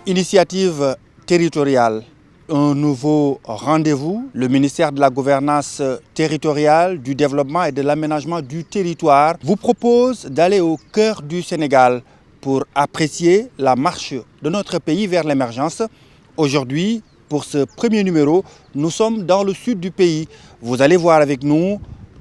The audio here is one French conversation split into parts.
Initiative territoriale, un nouveau rendez-vous. Le ministère de la Gouvernance territoriale, du Développement et de l'Aménagement du territoire vous propose d'aller au cœur du Sénégal pour apprécier la marche de notre pays vers l'émergence. Aujourd'hui, pour ce premier numéro, nous sommes dans le sud du pays. Vous allez voir avec nous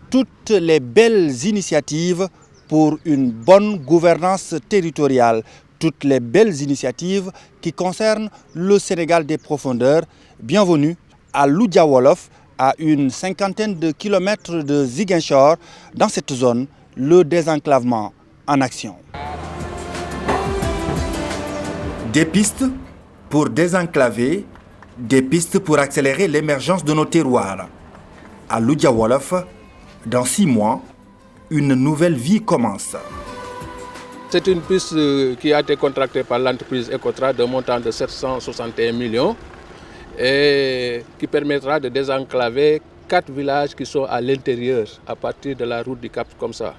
toutes les belles initiatives pour une bonne gouvernance territoriale. Toutes les belles initiatives qui concernent le Sénégal des profondeurs. Bienvenue à Loudia Wolof, à une cinquantaine de kilomètres de Ziguinchor. Dans cette zone, le désenclavement en action. Des pistes pour désenclaver, des pistes pour accélérer l'émergence de nos terroirs. À Loudia Wolof, dans 6 mois, une nouvelle vie commence. C'est une piste qui a été contractée par l'entreprise Ecotra d'un montant de 761 millions et qui permettra de désenclaver 4 villages qui sont à l'intérieur à partir de la route du Cap comme ça.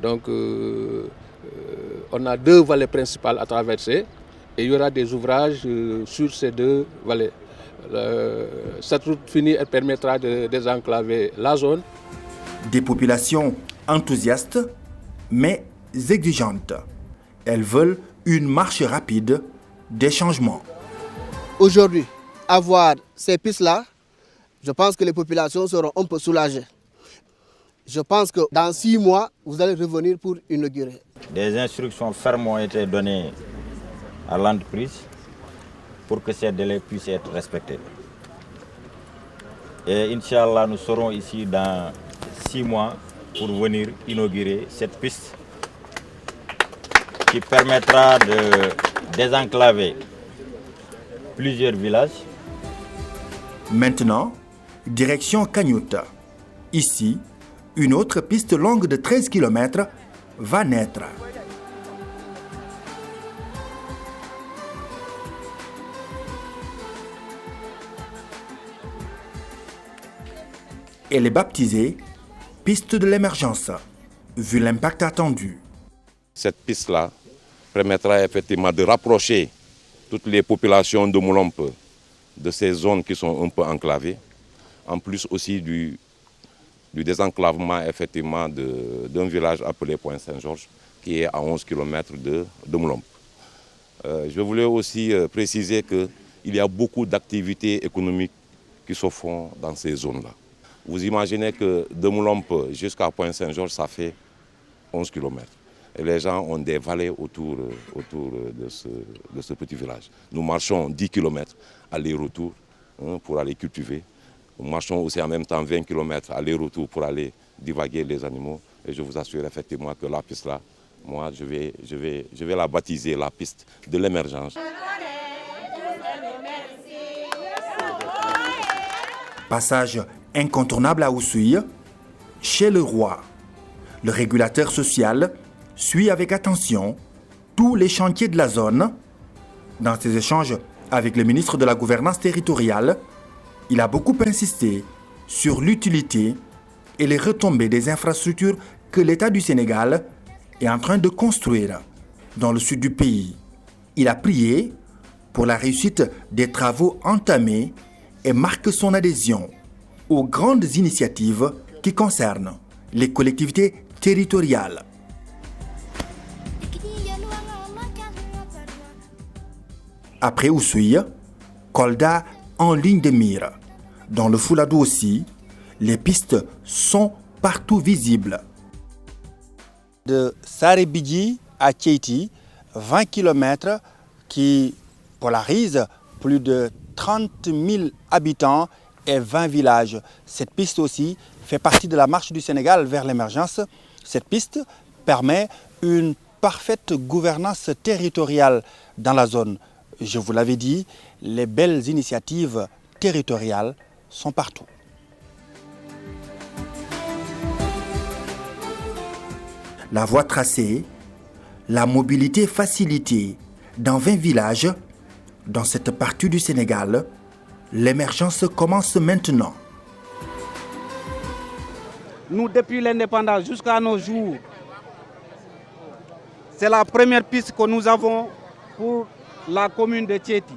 Donc on a 2 vallées principales à traverser et il y aura des ouvrages sur ces 2 vallées. Cette route finie elle permettra de désenclaver la zone. Des populations enthousiastes mais exigeantes. Elles veulent une marche rapide des changements. Aujourd'hui, avoir ces pistes-là, je pense que les populations seront un peu soulagées. Je pense que dans 6 mois, vous allez revenir pour inaugurer. Des instructions fermes ont été données à l'entreprise pour que ces délais puissent être respectés. Et Inch'Allah, nous serons ici dans 6 mois pour venir inaugurer cette piste qui permettra de désenclaver plusieurs villages. Maintenant, direction Kanyuta. Ici, une autre piste longue de 13 km va naître. Elle est baptisée Piste de l'émergence, vu l'impact attendu. Cette piste-là permettra effectivement de rapprocher toutes les populations de Moulompe de ces zones qui sont un peu enclavées, en plus aussi du désenclavement effectivement d'un village appelé Point Saint-Georges qui est à 11 km de Moulompe. Je voulais aussi préciser qu'il y a beaucoup d'activités économiques qui se font dans ces zones-là. Vous imaginez que de Moulompe jusqu'à Point Saint-Georges, ça fait 11 km. Et les gens ont des vallées autour de ce petit village. Nous marchons 10 km aller-retour pour aller cultiver. Nous marchons aussi en même temps 20 km aller-retour pour aller divaguer les animaux. Et je vous assure effectivement que la piste-là, moi, je vais la baptiser la piste de l'émergence. Passage incontournable à Oussouye, chez le roi. Le régulateur social suit avec attention tous les chantiers de la zone. Dans ses échanges avec le ministre de la Gouvernance territoriale, il a beaucoup insisté sur l'utilité et les retombées des infrastructures que l'État du Sénégal est en train de construire dans le sud du pays. Il a prié pour la réussite des travaux entamés et marque son adhésion aux grandes initiatives qui concernent les collectivités territoriales. Après Oussouye, Kolda en ligne de mire. Dans le Fouladou aussi, les pistes sont partout visibles. De Sarébidji à Tcheiti, 20 km qui polarisent plus de 30 000 habitants et 20 villages. Cette piste aussi fait partie de la marche du Sénégal vers l'émergence. Cette piste permet une parfaite gouvernance territoriale dans la zone. Je vous l'avais dit, les belles initiatives territoriales sont partout. La voie tracée, la mobilité facilitée dans 20 villages, dans cette partie du Sénégal, l'émergence commence maintenant. Nous, depuis l'indépendance jusqu'à nos jours, c'est la première piste que nous avons pour la commune de Tchéti.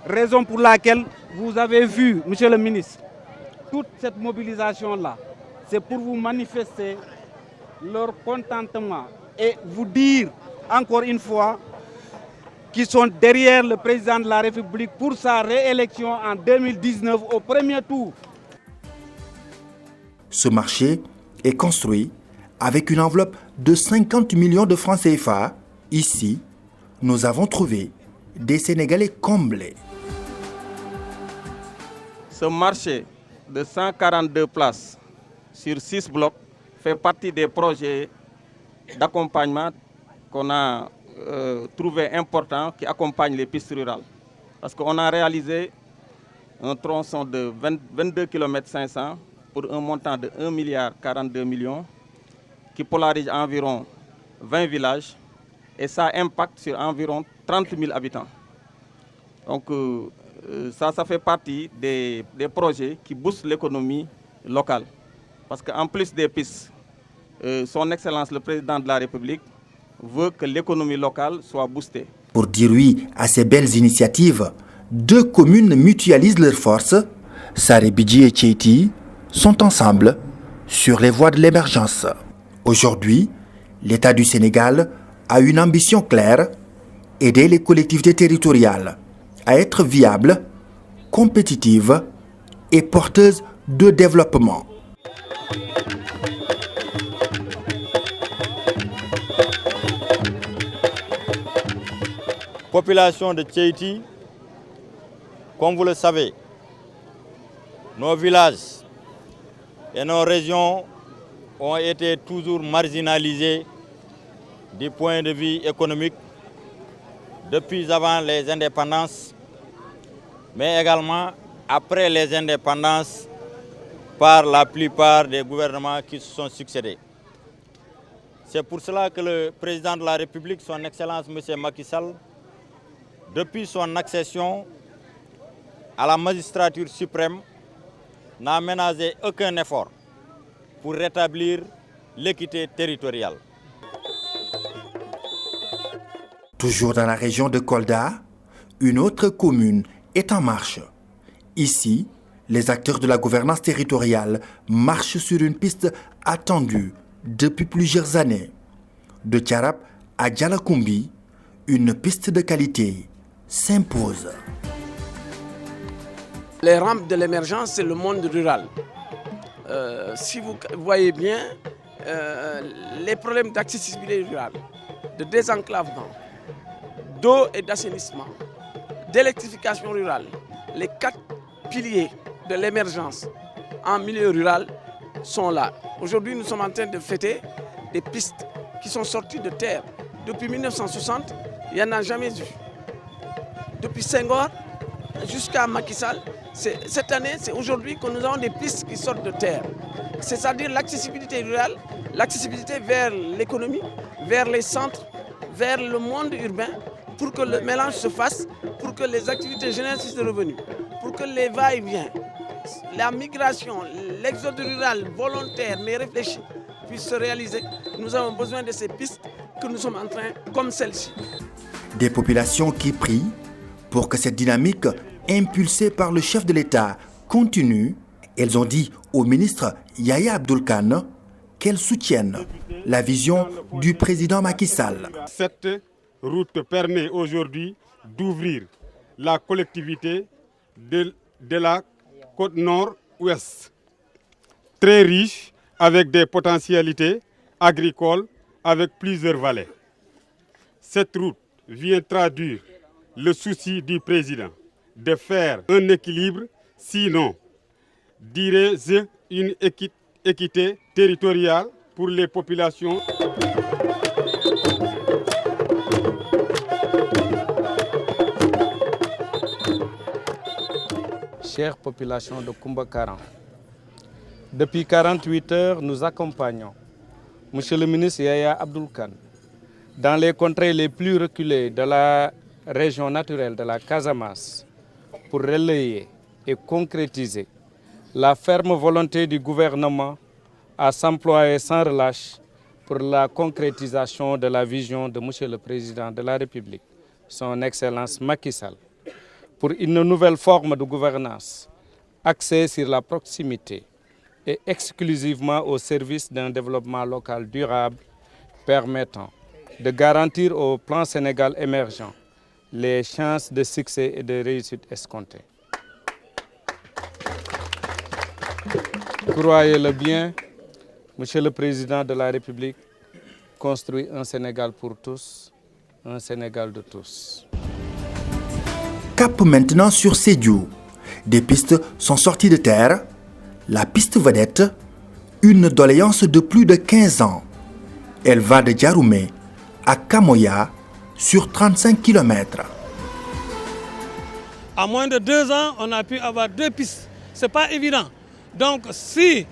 Raison pour laquelle vous avez vu, monsieur le ministre, toute cette mobilisation-là, c'est pour vous manifester leur contentement et vous dire encore une fois qu'ils sont derrière le président de la République pour sa réélection en 2019 au premier tour. Ce marché est construit avec une enveloppe de 50 millions de francs CFA. Ici, nous avons trouvé des Sénégalais comblés. Ce marché de 142 places sur 6 blocs fait partie des projets d'accompagnement qu'on a trouvé importants qui accompagnent les pistes rurales. Parce qu'on a réalisé un tronçon de 22 km 500 pour un montant de 1 milliard 42 millions qui polarise environ 20 villages et ça impacte sur environ 30 000 habitants. Donc ça fait partie des projets qui boostent l'économie locale. Parce qu'en plus des pistes, son Excellence le Président de la République veut que l'économie locale soit boostée. Pour dire oui à ces belles initiatives, 2 communes mutualisent leurs forces. Sarébidji et Tchéti sont ensemble sur les voies de l'émergence. Aujourd'hui, l'État du Sénégal a une ambition claire, aider les collectivités territoriales à être viables, compétitives et porteuses de développement. Population de Tchéti, comme vous le savez, nos villages et nos régions ont été toujours marginalisés du point de vue économique depuis avant les indépendances, mais également après les indépendances par la plupart des gouvernements qui se sont succédés. C'est pour cela que le président de la République, son Excellence M. Macky Sall, depuis son accession à la magistrature suprême, n'a ménagé aucun effort pour rétablir l'équité territoriale. Toujours dans la région de Kolda, une autre commune est en marche. Ici, les acteurs de la gouvernance territoriale marchent sur une piste attendue depuis plusieurs années. De Tiarap à Djalakoumbi, une piste de qualité s'impose. Les rampes de l'émergence, c'est le monde rural. Si vous voyez bien, les problèmes d'accessibilité rurale, de désenclavement, d'eau et d'assainissement, d'électrification rurale, les 4 piliers de l'émergence en milieu rural sont là. Aujourd'hui, nous sommes en train de fêter des pistes qui sont sorties de terre. Depuis 1960, il n'y en a jamais eu. Depuis Senghor jusqu'à Macky Sall, cette année, c'est aujourd'hui que nous avons des pistes qui sortent de terre. C'est-à-dire l'accessibilité rurale, l'accessibilité vers l'économie, vers les centres, vers le monde urbain, pour que le mélange se fasse, pour que les activités génèrent de revenus, pour que les va-et-vient, la migration, l'exode rural volontaire mais réfléchi puisse se réaliser. Nous avons besoin de ces pistes que nous sommes en train, comme celle-ci. Des populations qui prient pour que cette dynamique impulsée par le chef de l'État continue. Elles ont dit au ministre Yaya Abdoul Kane qu'elles soutiennent la vision du président Macky Sall. Cette route permet aujourd'hui d'ouvrir la collectivité de la côte nord-ouest, très riche avec des potentialités agricoles avec plusieurs vallées. Cette route vient traduire le souci du président de faire un équilibre, sinon, dirais-je, une équité territoriale pour les populations. Chère population de Koumba-Karan, depuis 48 heures, nous accompagnons Monsieur le ministre Yaya Abdoul Kane dans les contrées les plus reculées de la région naturelle de la Casamance pour relayer et concrétiser la ferme volonté du gouvernement à s'employer sans relâche pour la concrétisation de la vision de Monsieur le Président de la République son Excellence Macky Sall, pour une nouvelle forme de gouvernance axée sur la proximité et exclusivement au service d'un développement local durable permettant de garantir au plan Sénégal émergent les chances de succès et de réussite escomptées. Croyez-le bien, Monsieur le Président de la République construit un Sénégal pour tous, un Sénégal de tous. Cap maintenant sur Sédhiou. Des pistes sont sorties de terre. La piste vedette, une doléance de plus de 15 ans. Elle va de Diaroumé à Kamoya sur 35 km. À moins de 2 ans, on a pu avoir 2 pistes. Ce n'est pas évident. Donc si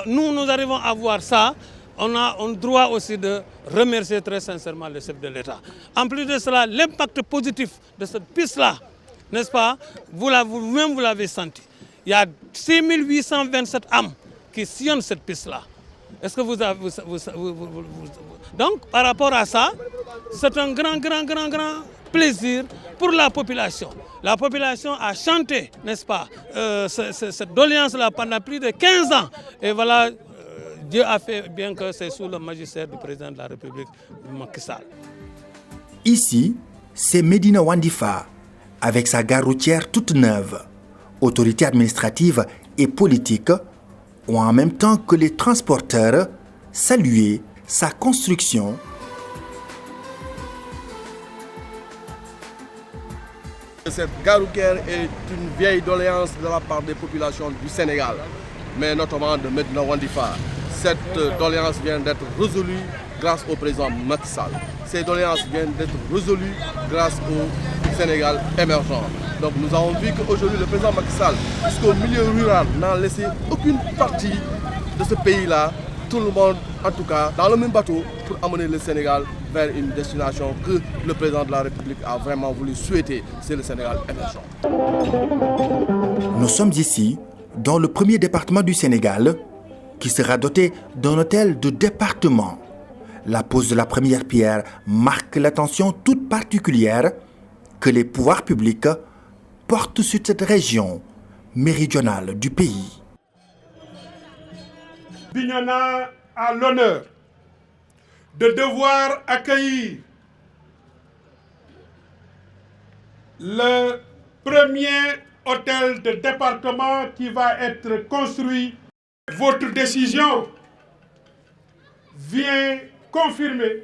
nous arrivons à voir ça, on a le droit aussi de remercier très sincèrement le chef de l'État. En plus de cela, l'impact positif de cette piste-là, n'est-ce pas, vous-même vous l'avez senti. Il y a 6827 âmes qui sillonnent cette piste-là. Est-ce que vous avez... Donc, par rapport à ça, c'est un grand plaisir pour la population. La population a chanté, n'est-ce pas, cette doléance-là pendant plus de 15 ans. Et voilà, Dieu a fait bien que c'est sous le magistère du président de la République, Macky Sall. Ici, c'est Médina Wandifa, avec sa gare routière toute neuve. Autorités administratives et politiques ont en même temps que les transporteurs salué sa construction. Cette gare routière est une vieille doléance de la part des populations du Sénégal, mais notamment de Médina Wandifa. Cette doléance vient d'être résolue grâce au président Macky Sall. Ces doléances viennent d'être résolues grâce au Sénégal émergent. Donc nous avons vu qu'aujourd'hui le président Macky Sall, jusqu'au milieu rural, n'a laissé aucune partie de ce pays-là, tout le monde en tout cas, dans le même bateau pour amener le Sénégal vers une destination que le président de la République a vraiment voulu souhaiter, c'est le Sénégal émergent. Nous sommes ici, dans le premier département du Sénégal, qui sera doté d'un hôtel de département. La pose de la première pierre marque l'attention toute particulière que les pouvoirs publics portent sur cette région méridionale du pays. Bignona a l'honneur de devoir accueillir le premier hôtel de département qui va être construit. Votre décision vient confirmer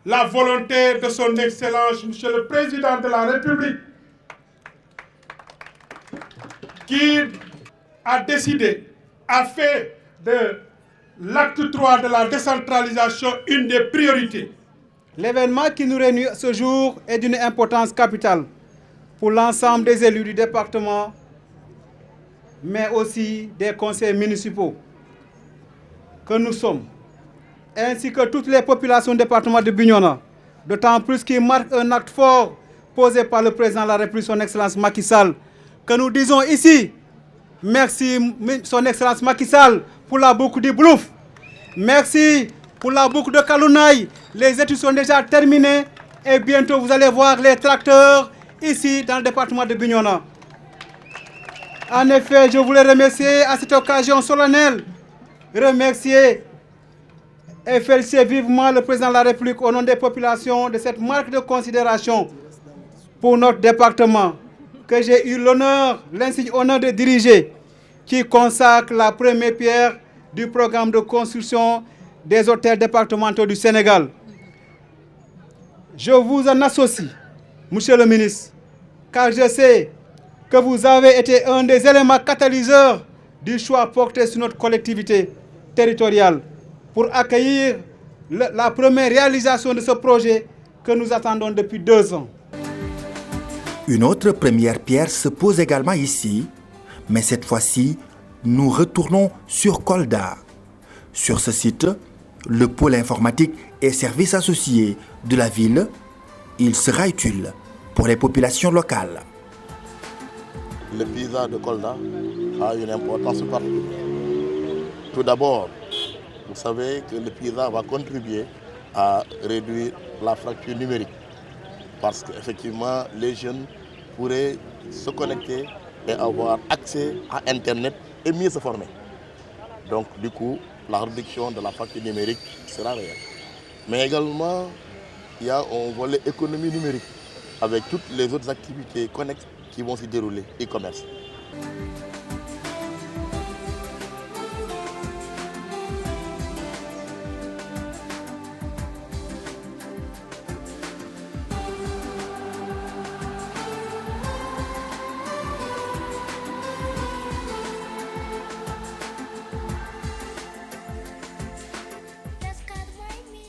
la volonté de son Excellence, Monsieur le Président de la République, qui a décidé, a fait de l'acte 3 de la décentralisation une des priorités. L'événement qui nous réunit ce jour est d'une importance capitale pour l'ensemble des élus du département, mais aussi des conseils municipaux que nous sommes, ainsi que toutes les populations du département de Bignona, d'autant plus qu'il marque un acte fort posé par le président de la République, son Excellence Macky Sall, que nous disons ici, merci son Excellence Macky Sall pour la boucle du Blouf, merci pour la boucle de Kalounaï. Les études sont déjà terminées et bientôt vous allez voir les tracteurs ici dans le département de Bignona. En effet, je voulais remercier à cette occasion solennelle, remercier et féliciter vivement le président de la République au nom des populations de cette marque de considération pour notre département que j'ai eu l'honneur, l'insigne honneur de diriger, qui consacre la première pierre du programme de construction des hôtels départementaux du Sénégal. Je vous en associe, Monsieur le ministre, car je sais que vous avez été un des éléments catalyseurs du choix porté sur notre collectivité territoriale pour accueillir la première réalisation de ce projet que nous attendons depuis 2 ans. Une autre première pierre se pose également ici, mais cette fois-ci, nous retournons sur Kolda. Sur ce site, le pôle informatique et services associés de la ville, il sera utile pour les populations locales. Le paysage de Kolda a une importance particulière. Tout d'abord, vous savez que le paysage va contribuer à réduire la fracture numérique. parce qu'effectivement, les jeunes pourraient se connecter et avoir accès à Internet et mieux se former. Donc, du coup, la réduction de la facture numérique sera réelle. Mais également, il y a un volet économie numérique avec toutes les autres activités connexes qui vont s'y dérouler, e-commerce.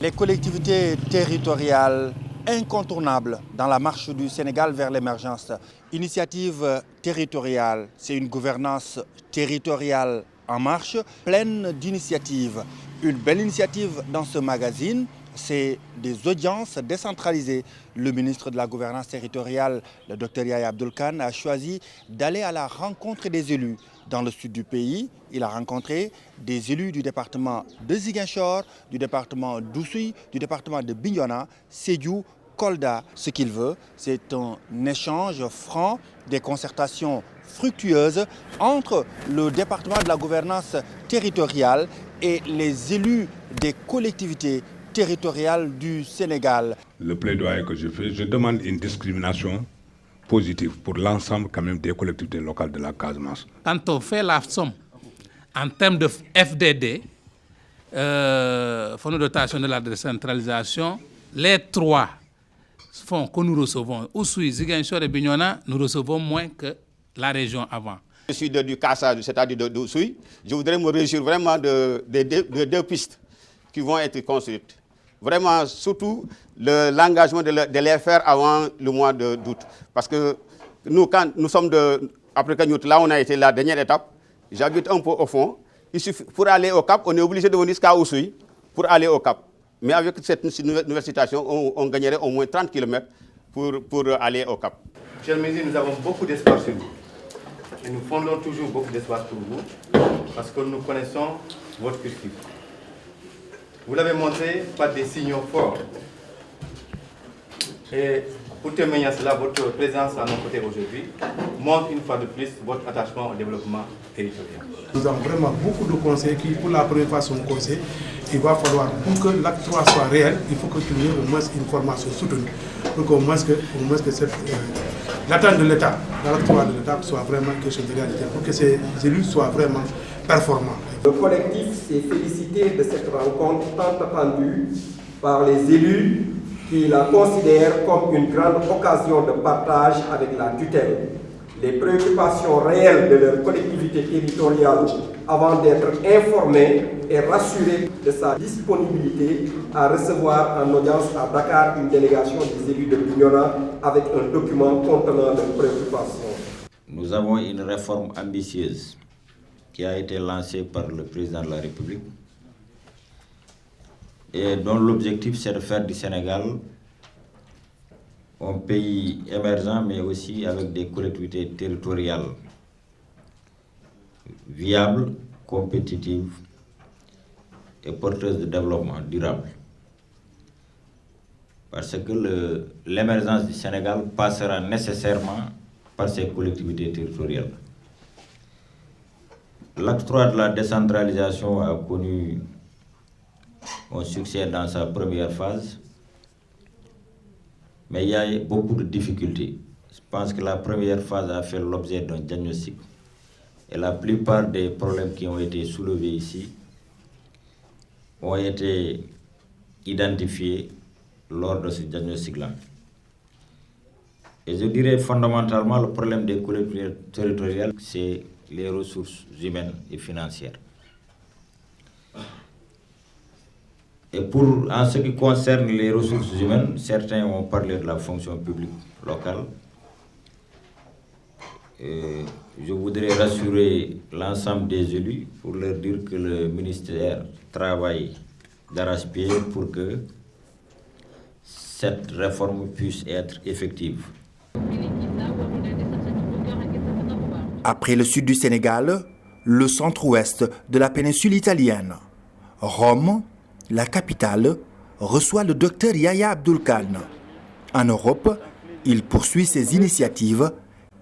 Les collectivités territoriales incontournables dans la marche du Sénégal vers l'émergence. Initiative territoriale, c'est une gouvernance territoriale en marche, pleine d'initiatives. Une belle initiative dans ce magazine, c'est des audiences décentralisées. Le ministre de la Gouvernance territoriale, le Dr Yaya Abdoul Kane, a choisi d'aller à la rencontre des élus. Dans le sud du pays, il a rencontré des élus du département de Ziguinchor, du département d'Oussouye, du département de Bignona, Sédhiou, Kolda. Ce qu'il veut, c'est un échange franc, des concertations fructueuses entre le département de la gouvernance territoriale et les élus des collectivités territoriales du Sénégal. Le plaidoyer que je fais, je demande une discrimination positive pour l'ensemble quand même des collectivités locales de la Casamance. Quand on fait la somme en termes de FDD, Fonds de dotation de la décentralisation, les trois fonds que nous recevons, Oussouye, Ziguinchor et Bignona, nous recevons moins que la région avant. Je suis du Kassa, c'est-à-dire d'Oussouye. Je voudrais me réjouir vraiment de deux pistes qui vont être construites. Vraiment, surtout l'engagement de les faire avant le mois d'août. Parce que nous, quand nous sommes après Kagnout, là on a été la dernière étape, j'habite un peu au fond. Pour aller au Cap, on est obligé de venir jusqu'à Oussouye pour aller au Cap. Mais avec cette nouvelle situation, on gagnerait au moins 30 km pour aller au Cap. Monsieur le ministre, nous avons beaucoup d'espoir sur vous. Et nous fondons toujours beaucoup d'espoir pour vous, parce que nous connaissons votre cursus. Vous l'avez montré par des signaux forts. Et pour témoigner à cela, votre présence à nos côtés aujourd'hui montre une fois de plus votre attachement au développement territorial. Nous avons vraiment beaucoup de conseils qui, pour la première fois, sont conseils. Il va falloir, pour que l'acte 3 soit réel, il faut qu'il y ait au moins une formation soutenue. Pour qu'au moins l'attente de l'État, l'acte 3 de l'État soit vraiment quelque chose de réalité, pour que ces élus soient vraiment performants. Le collectif s'est félicité de cette rencontre tant attendue par les élus qui la considèrent comme une grande occasion de partage avec la tutelle. Les préoccupations réelles de leur collectivité territoriale avant d'être informés et rassurés de sa disponibilité à recevoir en audience à Dakar une délégation des élus de Bignona avec un document contenant leurs préoccupations. Nous avons une réforme ambitieuse qui a été lancée par le président de la République et dont l'objectif c'est de faire du Sénégal un pays émergent, mais aussi avec des collectivités territoriales viables, compétitives et porteuses de développement durable. Parce que l'émergence du Sénégal passera nécessairement par ces collectivités territoriales. L'acte 3 de la décentralisation a connu un succès dans sa première phase, mais il y a beaucoup de difficultés. Je pense que la première phase a fait l'objet d'un diagnostic. Et la plupart des problèmes qui ont été soulevés ici ont été identifiés lors de ce diagnostic-là. Et je dirais fondamentalement le problème des collectivités territoriales, c'est les ressources humaines et financières. Et en ce qui concerne les ressources humaines, certains ont parlé de la fonction publique locale. Et je voudrais rassurer l'ensemble des élus pour leur dire que le ministère travaille d'arrache-pied pour que cette réforme puisse être effective. Après le sud du Sénégal, le centre-ouest de la péninsule italienne, Rome, la capitale, reçoit le docteur Yaya Abdoul Kane. En Europe, il poursuit ses initiatives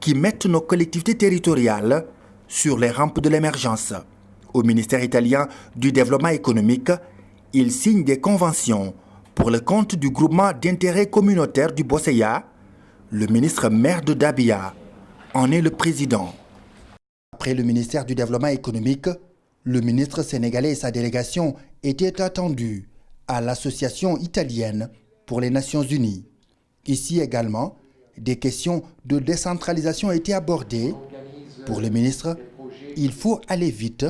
qui mettent nos collectivités territoriales sur les rampes de l'émergence. Au ministère italien du développement économique, il signe des conventions pour le compte du groupement d'intérêt communautaire du Bosseya. Le ministre maire de Dabia en est le président. Après le ministère du développement économique, le ministre sénégalais et sa délégation étaient attendus à l'Association italienne pour les Nations Unies. Ici également, des questions de décentralisation étaient abordées. Pour le ministre, il faut aller vite.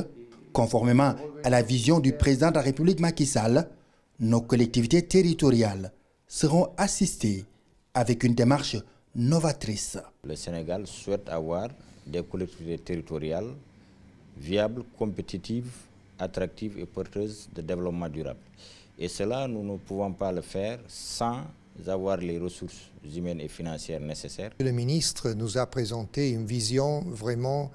Conformément à la vision du président de la République Macky Sall, nos collectivités territoriales seront assistées avec une démarche novatrice. Le Sénégal souhaite avoir des collectivités territoriales viables, compétitives, attractives et porteuses de développement durable. Et cela, nous ne pouvons pas le faire sans avoir les ressources humaines et financières nécessaires. Le ministre nous a présenté une vision vraiment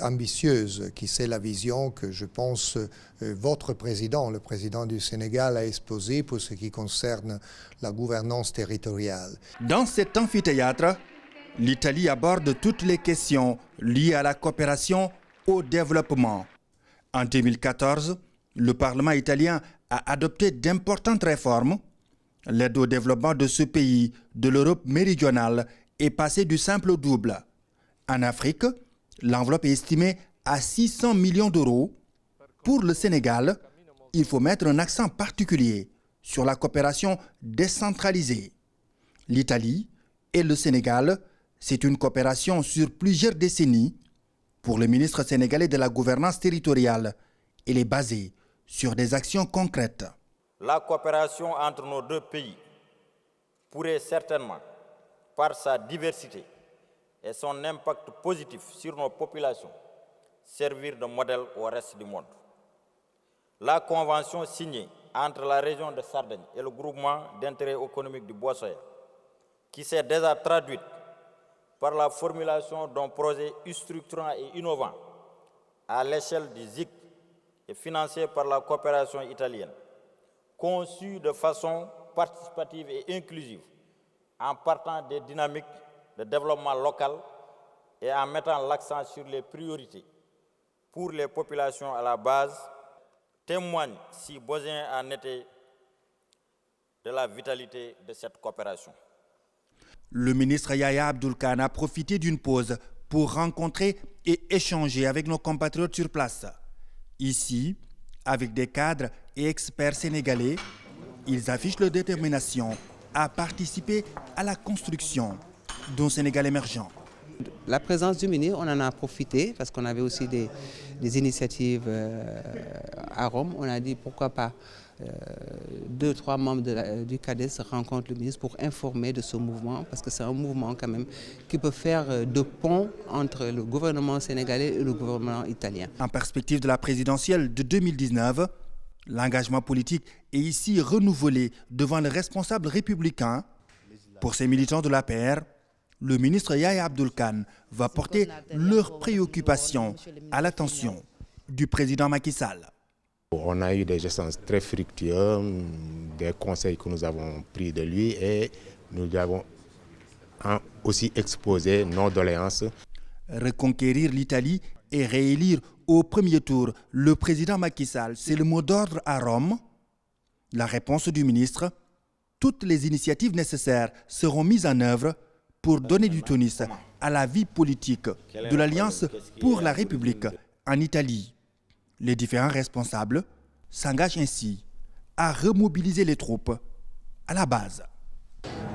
ambitieuse, qui c'est la vision que je pense votre président, le président du Sénégal, a exposée pour ce qui concerne la gouvernance territoriale. Dans cet amphithéâtre, l'Italie aborde toutes les questions liées à la coopération au développement. En 2014, le Parlement italien a adopté d'importantes réformes. L'aide au développement de ce pays de l'Europe méridionale est passée du simple au double. En Afrique, l'enveloppe est estimée à 600 millions d'euros. Pour le Sénégal, il faut mettre un accent particulier sur la coopération décentralisée. L'Italie et le Sénégal, c'est une coopération sur plusieurs décennies. Pour le ministre sénégalais de la gouvernance territoriale, elle est basée sur des actions concrètes. La coopération entre nos deux pays pourrait certainement, par sa diversité et son impact positif sur nos populations, servir de modèle au reste du monde. La convention signée entre la région de Sardaigne et le groupement d'intérêt économique du Bosseya, qui s'est déjà traduite par la formulation d'un projet structurant et innovant à l'échelle du ZIC et financé par la coopération italienne, conçu de façon participative et inclusive, en partant des dynamiques de développement local et en mettant l'accent sur les priorités pour les populations à la base, témoigne, si besoin en était, de la vitalité de cette coopération. Le ministre Yaya Abdoul Khan a profité d'une pause pour rencontrer et échanger avec nos compatriotes sur place. Ici, avec des cadres et experts sénégalais, ils affichent leur détermination à participer à la construction d'un Sénégal émergent. La présence du ministre, on en a profité parce qu'on avait aussi des initiatives à Rome. On a dit pourquoi pas 2-3 membres du CADES rencontrent le ministre pour informer de ce mouvement, parce que c'est un mouvement quand même qui peut faire de pont entre le gouvernement sénégalais et le gouvernement italien. En perspective de la présidentielle de 2019, l'engagement politique est ici renouvelé devant les responsables républicains. Pour ces militants de l'APR, le ministre Yaya Abdoul Khan va porter leurs préoccupations à l'attention du président Macky Sall. On a eu des échanges très fructueux, des conseils que nous avons pris de lui et nous avons aussi exposé nos doléances. Reconquérir l'Italie et réélire au premier tour le président Macky Sall, c'est le mot d'ordre à Rome. La réponse du ministre, toutes les initiatives nécessaires seront mises en œuvre pour donner du tonus à la vie politique de l'Alliance pour la République en Italie. Les différents responsables s'engagent ainsi à remobiliser les troupes à la base.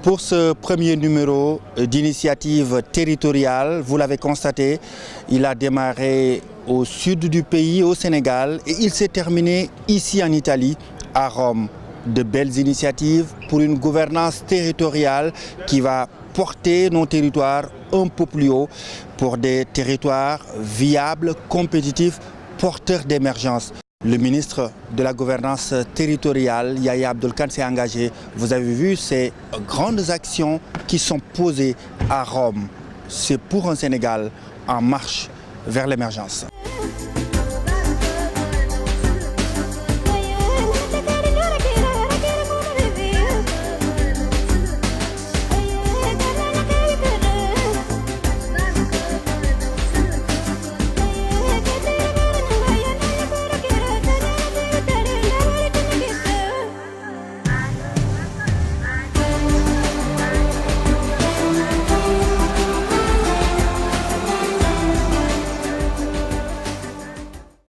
Pour ce premier numéro d'initiative territoriale, vous l'avez constaté, il a démarré au sud du pays, au Sénégal, et il s'est terminé ici en Italie, à Rome. De belles initiatives pour une gouvernance territoriale qui va porter nos territoires un peu plus haut pour des territoires viables, compétitifs, porteurs d'émergence. Le ministre de la gouvernance territoriale, Yaya Abdoul Khan, s'est engagé. Vous avez vu ces grandes actions qui sont posées à Rome. C'est pour un Sénégal en marche vers l'émergence.